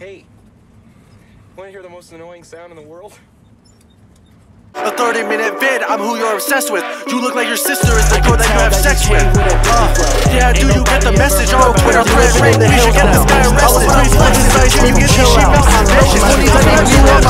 Hey, want to hear the most annoying sound in the world? A 30-minute vid, I'm who you're obsessed with. You look like your sister is the girl that you have sex with. Yeah, do you get the message? Oh, Twitter thread, we should get this guy arrested. Please flex his ice cream, get this shit out. Bitches, when he's like, you up,